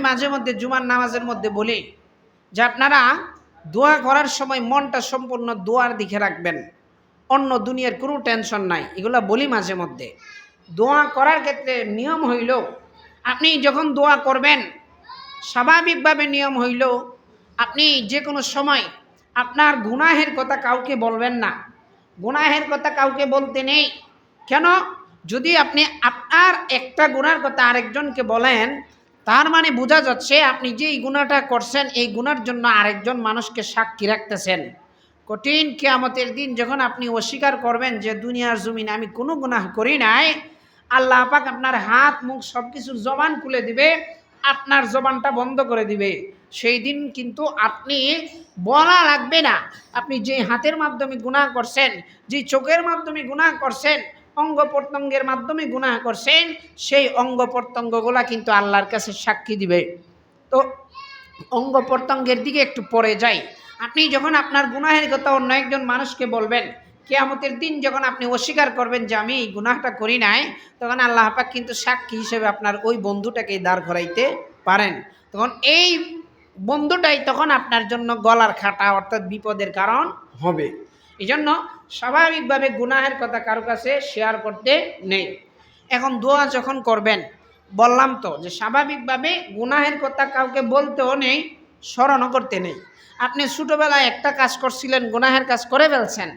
মাঝে মধ্যে জুমার নামাজের মধ্যে বলি যে আপনারা দোয়া করার সময় মনটা সম্পূর্ণ দোয়ার দিকে রাখবেন, অন্য দুনিয়ার কোনো টেনশন নাই, এগুলো বলি মাঝে মধ্যে। দোয়া করার ক্ষেত্রে নিয়ম হইল, আপনি যখন দোয়া করবেন স্বাভাবিকভাবে নিয়ম হইল আপনি যে কোনো সময় আপনার গুনাহের কথা কাউকে বলবেন না। গুনাহের কথা কাউকে বলতে নেই। কেন? যদি আপনি আপনার একটা গুনার কথা আরেকজনকে বলেন, তার মানে বোঝা যাচ্ছে আপনি যে এই গুনাহটা করছেন এই গুনার জন্য আরেকজন মানুষকে সাক্ষী রাখতেছেন। কঠিন কিয়ামতের দিন যখন আপনি অস্বীকার করবেন যে দুনিয়ার জমিনে আমি কোনো গুনাহ করি নাই, আল্লাহ পাক আপনার হাত মুখ সব কিছুর জবান খুলে দিবে, আপনার জবানটা বন্ধ করে দিবে। সেই দিন কিন্তু আপনি বলা লাগবে না আপনি যে হাতের মাধ্যমে গুনাহ করছেন, যে চোখের মাধ্যমে গুনাহ করছেন, অঙ্গ প্রত্যঙ্গের মাধ্যমে গুনাহ করছেন, সেই অঙ্গ প্রত্যঙ্গগুলা কিন্তু আল্লাহর কাছে সাক্ষী দিবে। তো অঙ্গ প্রত্যঙ্গের দিকে একটু পরে যাই। আপনি যখন আপনার গুনাহের কথা অন্য একজন মানুষকে বলবেন, কিয়ামতের দিন যখন আপনি অস্বীকার করবেন যে আমি এই গুনাহটা করি নাই, তখন আল্লাহ পাক কিন্তু সাক্ষী হিসেবে আপনার ওই বন্ধুটাকে দাঁড় করাইতে পারেন। তখন এই বন্ধুটাই তখন আপনার জন্য গলার খাটা অর্থাৎ বিপদের কারণ হবে। এই জন্য স্বাভাবিকভাবে গুনাহের কথা কারো কাছে শেয়ার করতে নেই। এখন দোয়া যখন করবেন, বললাম তো যে স্বাভাবিকভাবে গুনাহের কথা কাউকে বলতেও নেই, স্মরণও করতে নেই। আপনি ছোটোবেলায় একটা কাজ করছিলেন, গুনাহের কাজ করে ফেলছেন,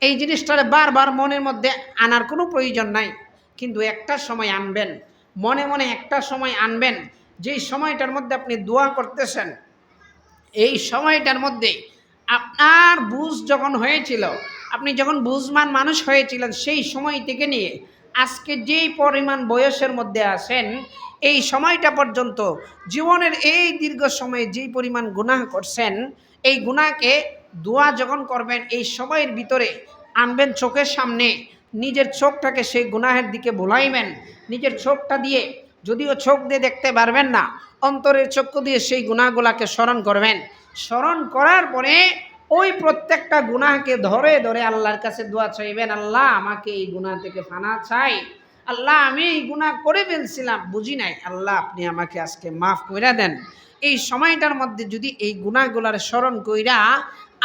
এই জিনিসটারে বারবার মনের মধ্যে আনার কোনো প্রয়োজন নাই, কিন্তু একটা সময় আনবেন, মনে মনে একটা সময় আনবেন, যেই সময়টার মধ্যে আপনি দোয়া করতেছেন, এই সময়টার মধ্যে আপনার বুঝ যখন হয়েছিল, আপনি যখন বুঝমান মানুষ হয়েছিলেন, সেই সময় থেকে নিয়ে আজকে যেই পরিমাণ বয়সের মধ্যে আছেন, এই সময়টা পর্যন্ত জীবনের এই দীর্ঘ সময়ে যেই পরিমাণ গুনাহ করছেন, এই গুনাহকে দোয়া যখন করবেন এই সময়ের ভিতরে আনবেন চোখের সামনে, নিজের চোখটাকে সেই গুনাহের দিকে ভুলাইবেন। নিজের চোখটা দিয়ে, যদিও চোখ দিয়ে দেখতে পারবেন না, অন্তরের চক্ষু দিয়ে সেই গুনাহগুলাকে স্মরণ করবেন। স্মরণ করার পরে ওই প্রত্যেকটা গুনাহকে ধরে ধরে আল্লাহর কাছে দোয়া চাইবেন, আল্লাহ আমাকে এই গুনাহ থেকে ফানা চাই, আল্লাহ আমি এই গুনাহ করে ফেলছিলাম বুঝি নাই, আল্লাহ আপনি আমাকে আজকে মাফ কইরা দেন। এই সময়টার মধ্যে যদি এই গুনাহগুলার স্মরণ কইরা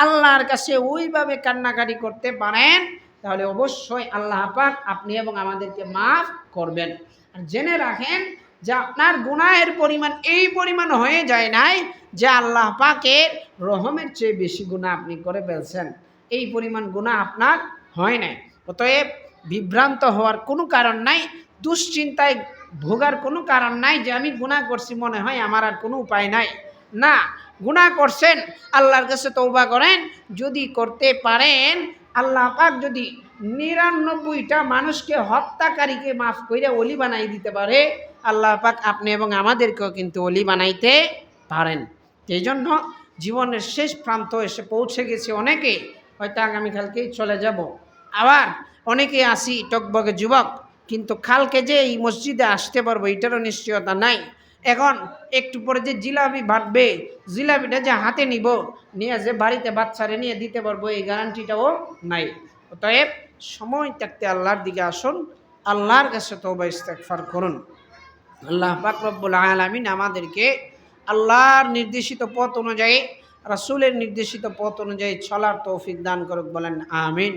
আল্লাহর কাছে ওইভাবে কান্নাকাটি করতে পারেন, তাহলে অবশ্যই আল্লাহ পাক আপনি এবং আমাদেরকে মাফ করবেন। আর জেনে রাখেন যে আপনার গুনাহের পরিমাণ এই পরিমাণ হয়ে যায় নাই যে আল্লাহ পাকের রহমের চেয়ে বেশি গুনাহ আপনি করে ফেলছেন, এই পরিমাণ গুনাহ আপনার হয় নাই। অতএব বিভ্রান্ত হওয়ার কোনো কারণ নাই, দুশ্চিন্তায় ভোগার কোনো কারণ নাই যে আমি গুনাহ করছি, মনে হয় আমার আর কোনো উপায় নাই। না, গুনাহ করছেন, আল্লাহর কাছে তওবা করেন। যদি করতে পারেন, আল্লাহ পাক যদি ৯৯টা মানুষকে হত্যাকারীকে মাফ করে ওলি বানাই দিতে পারে, আল্লাহ পাক আপনি এবং আমাদেরকেও কিন্তু ওলি বানাইতে পারেন। এই জন্য জীবনের শেষ প্রান্ত এসে পৌঁছে গেছে অনেকে, হয়তো আগামীকালকেই চলে যাব। আবার অনেকে আসি টকবগে যুবক, কিন্তু কালকে যে এই মসজিদে আসতে পারবো এটারও নিশ্চয়তা নাই। এখন একটু পরে যে জিলাপি বাটবে, জিলাপিটা যে হাতে নিব, নিয়ে যে বাড়িতে বাচ্চারে নিয়ে দিতে পারবো এই গ্যারান্টিটাও নাই। অতএব সময় থাকতে আল্লাহর দিকে আসুন, আল্লাহর কাছে তওবা ইস্তেগফার করুন। আল্লাহ পাক রব্বুল আলামিন আমাদেরকে আল্লাহর নির্দেশিত পথ অনুযায়ী, রাসূলের নির্দেশিত পথ অনুযায়ী চলার তৌফিক দান করুক, বলেন আমিন।